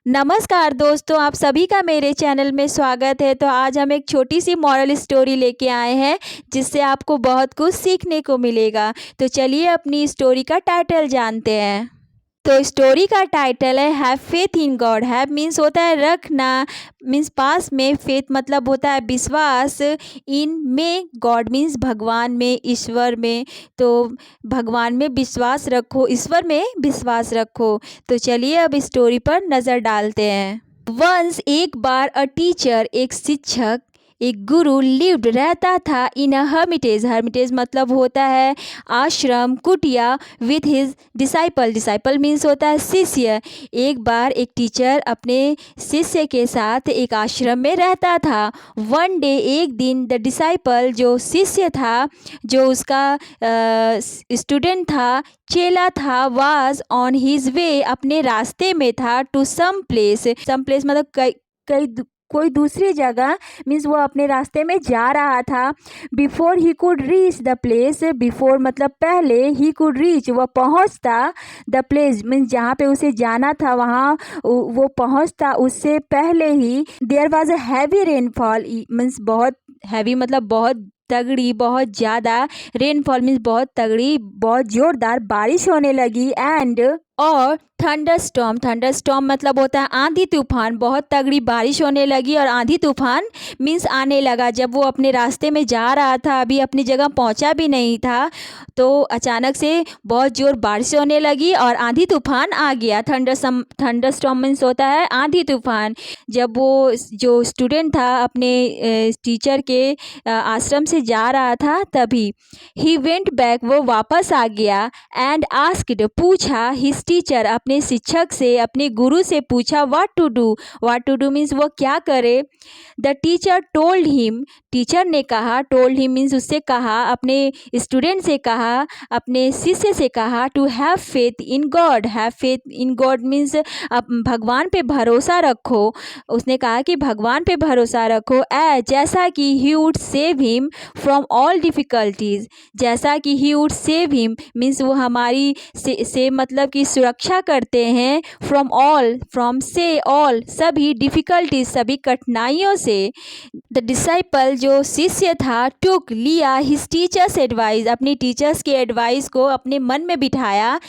नमस्कार दोस्तों, आप सभी का मेरे चैनल में स्वागत है। तो आज हम एक छोटी सी मॉरल स्टोरी लेके आए हैं जिससे आपको बहुत कुछ सीखने को मिलेगा। तो चलिए अपनी स्टोरी का टाइटल जानते हैं। तो स्टोरी का टाइटल है have faith in God. Have means होता है रखना, मीन्स पास में, फेथ मतलब होता है विश्वास, इन में गॉड मीन्स भगवान में, ईश्वर में। तो भगवान में विश्वास रखो, ईश्वर में विश्वास रखो। तो चलिए अब स्टोरी पर नज़र डालते हैं। वंस एक बार अ टीचर, एक शिक्षक, एक गुरु लिव्ड रहता था इन अ हर्मिटेज। हर्मिटेज मतलब होता है आश्रम, कुटिया, with his disciple. Disciple means होता है शिष्य। एक बार एक टीचर अपने शिष्य के साथ एक आश्रम में रहता था। वन डे, एक दिन, द डिसाइपल जो शिष्य था, जो उसका स्टूडेंट था, चेला था, वाज ऑन हिज वे, अपने रास्ते में था, to some place. Some place मतलब कोई दूसरी जगह, मीन्स वो अपने रास्ते में जा रहा था। Before he could reach the place, before मतलब पहले, ही कुड रीच वह पहुंचता, द प्लेस मीन्स जहाँ पे उसे जाना था वहाँ वो पहुंचता, उससे पहले ही there was a heavy rainfall. Means बहुत हैवी मतलब बहुत तगड़ी, बहुत ज़्यादा, रेनफॉल मीन्स बहुत तगड़ी, बहुत ज़ोरदार बारिश होने लगी। एंड और थंडरस्टॉर्म, थंडरस्टॉर्म मतलब होता है आंधी तूफान। बहुत तगड़ी बारिश होने लगी और आंधी तूफान मीन्स आने लगा। जब वो अपने रास्ते में जा रहा था, अभी अपनी जगह पहुंचा भी नहीं था, तो अचानक से बहुत जोर बारिश होने लगी और आंधी तूफान आ गया। थंडरस्टॉर्म मीन्स होता है आंधी तूफान। जब वो जो स्टूडेंट था अपने टीचर के आश्रम से जा रहा था, तभी ही वेंट बैक, वो वापस आ गया। एंड आस्क्ड, पूछा, हिज टीचर, अपने शिक्षक से, अपने गुरु से पूछा, what to do. What to do means वो क्या करे। The teacher told him, teacher ने कहा, टोल्ड हिम मीन्स उससे कहा, अपने स्टूडेंट से कहा, अपने शिष्य से कहा, to have faith in God. Have faith in God means भगवान पे भरोसा रखो। उसने कहा कि भगवान पे भरोसा रखो, जैसा कि he would save him from all difficulties. जैसा कि he would save him means वो हमारी से मतलब कि सुरक्षा करते हैं, फ्रॉम से ऑल सभी डिफ़िकल्टीज, सभी कठिनाइयों से। द डिसाइपल जो शिष्य था, टुक लिया हिज टीचर्स एडवाइस, अपनी टीचर्स के एडवाइस को अपने मन में बिठाया,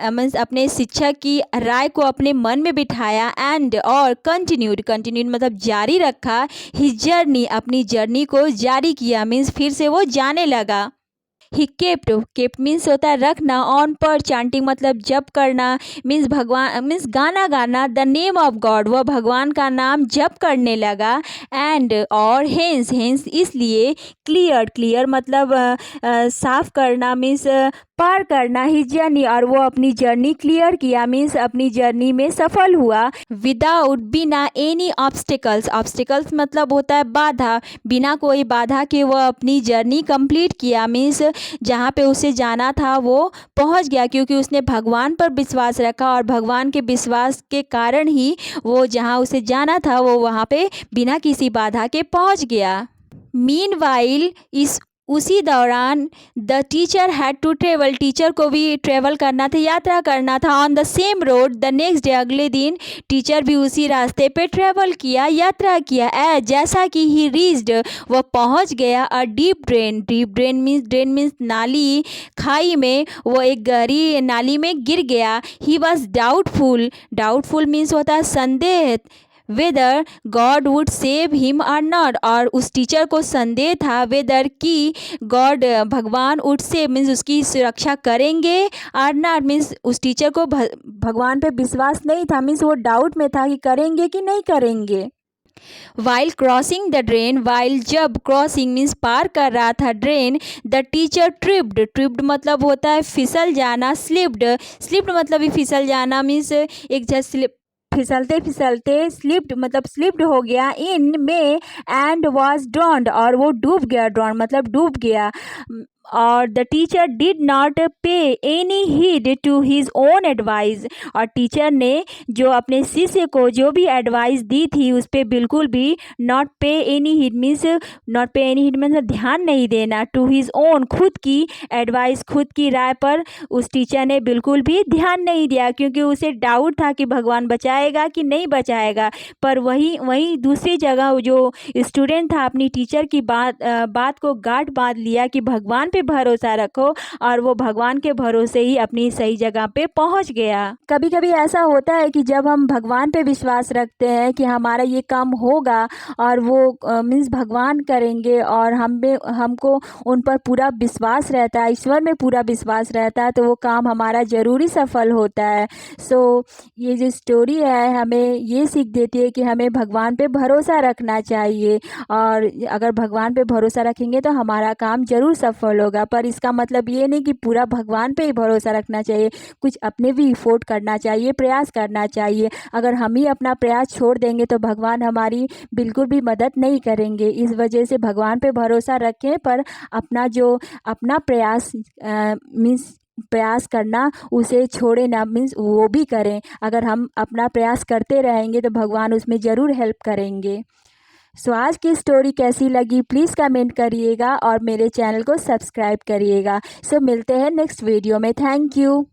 मीन्स अपने शिक्षक की राय को अपने मन में बिठाया। एंड और कंटिन्यूड मतलब जारी रखा, हिज जर्नी, अपनी जर्नी को जारी किया, मीन्स फिर से वो जाने लगा। ही केप्ट मीन्स होता है रखना, ऑन पर चांटिंग मतलब जप करना, मीन्स भगवान मीन्स गाना गाना, द नेम ऑफ गॉड, वह भगवान का नाम जप करने लगा। एंड और हेंस इसलिए, क्लियर मतलब साफ करना, मीन्स पार करना, ही जर्नी, और वो अपनी जर्नी क्लियर किया, मीन्स अपनी जर्नी में सफल हुआ। विदाउट, बिना, एनी ऑब्स्टिकल्स, ऑब्स्टिकल्स मतलब होता है बाधा, बिना कोई बाधा के वो अपनी जर्नी कंप्लीट किया, मीन्स जहाँ पे उसे जाना था वो पहुँच गया, क्योंकि उसने भगवान पर विश्वास रखा और भगवान के विश्वास के कारण ही वो जहाँ उसे जाना था वो वहाँ पे बिना किसी बाधा के पहुँच गया। मीनवाइल, उसी दौरान, the teacher had to travel, teacher को भी ट्रेवल करना था, यात्रा करना था, on the same road the next day, अगले दिन टीचर भी उसी रास्ते पे ट्रेवल किया, यात्रा किया। जैसा कि ही रीच्ड, वह पहुंच गया, अ डीप ड्रेन मीन्स नाली, खाई में, वो एक गहरी नाली में गिर गया। ही वॉज डाउटफुल मीन्स होता है संदेह, whether God would save him और नॉट, और उस टीचर को संदेह था वेदर कि गॉड भगवान वुड सेव मीन्स उसकी सुरक्षा करेंगे, और नॉट मीन्स उस टीचर को भगवान पे विश्वास नहीं था, मीन्स वो डाउट में था कि करेंगे कि नहीं करेंगे। While crossing the drain, while जब क्रॉसिंग मीन्स पार कर रहा था ड्रेन, द टीचर ट्रिप्ड मतलब होता है फिसल जाना, स्लिप्ड मतलब भी फिसल जाना, मीन्स एक जगह फिसलते स्लिप्ड हो गया, इन में, एंड वॉज ड्रॉन्ड, और वो डूब गया, ड्रॉन्ड मतलब डूब गया। और the teacher did not pay any heed to his own advice. और टीचर ने जो अपने शिष्य को जो भी एडवाइस दी थी उस पर बिल्कुल भी not pay any heed means ध्यान नहीं देना, टू हिज ओन खुद की एडवाइस, खुद की राय पर उस टीचर ने बिल्कुल भी ध्यान नहीं दिया, क्योंकि उसे डाउट था कि भगवान बचाएगा कि नहीं बचाएगा। पर वहीं दूसरी जगह जो स्टूडेंट था अपनी टीचर की बात को गांठ बांध लिया कि भगवान पे भरोसा रखो, और वो भगवान के भरोसे ही अपनी सही जगह पे पहुंच गया। कभी कभी ऐसा होता है कि जब हम भगवान पे विश्वास रखते हैं कि हमारा ये काम होगा और वो मीन्स भगवान करेंगे, और हमको उन पर पूरा विश्वास रहता है, ईश्वर में पूरा विश्वास रहता है, तो वो काम हमारा ज़रूरी सफल होता है। सो ये जो स्टोरी है हमें ये सीख देती है कि हमें भगवान पे भरोसा रखना चाहिए, और अगर भगवान पे भरोसा रखेंगे तो हमारा काम ज़रूर सफल होगा। पर इसका मतलब ये नहीं कि पूरा भगवान पे ही भरोसा रखना चाहिए, कुछ अपने भी इफोर्ट करना चाहिए, प्रयास करना चाहिए। अगर हम ही अपना प्रयास छोड़ देंगे तो भगवान हमारी बिल्कुल भी मदद नहीं करेंगे। इस वजह से भगवान पे भरोसा रखें, पर अपना प्रयास मीन्स प्रयास करना उसे छोड़े ना, मीन्स वो भी करें। अगर हम अपना प्रयास करते रहेंगे तो भगवान उसमें ज़रूर हेल्प करेंगे। सो आज की स्टोरी कैसी लगी प्लीज़ कमेंट करिएगा और मेरे चैनल को सब्सक्राइब करिएगा। सो मिलते हैं नेक्स्ट वीडियो में। Thank you.